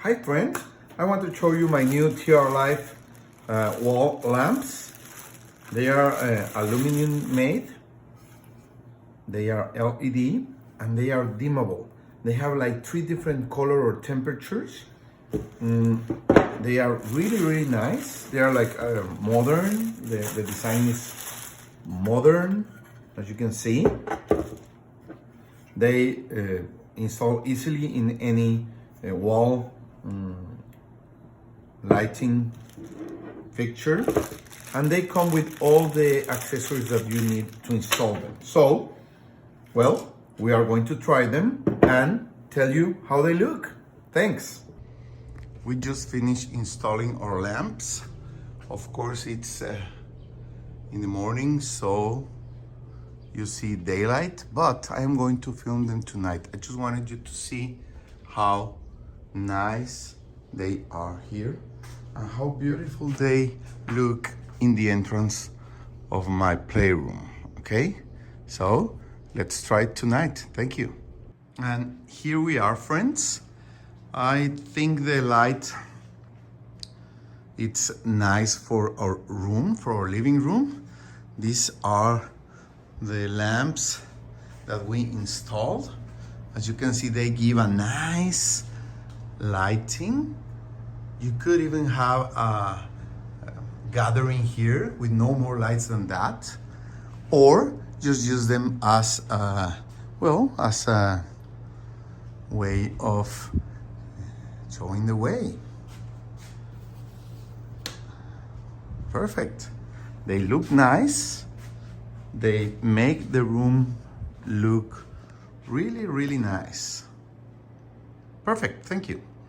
Hi friends, I want to show you my new TRLIFE wall lamps. They are aluminum made, they are LED, and they are dimmable. They have like 3 different color or temperatures. They are really nice. They are like modern. The design is modern, as you can see. They install easily in any wall lighting fixture, and they come with all the accessories that you need to install them. So, well, we are going to try them and tell you how they look. Thanks. We just finished installing our lamps. Of course, it's in the morning, so you see daylight, but I am going to film them tonight. I just wanted you to see how nice they are here and how beautiful they look in the entrance of my playroom. Okay, so let's try it tonight. Thank you. And here we are, friends. I think the light, it's nice for our room, for our living room. These are the lamps that we installed. As you can see, they give a nice lighting. You could even have a gathering here with no more lights than that, or just use them as a, well, as a way of showing the way. Perfect. They look nice. They make the room look really nice. Perfect. Thank you.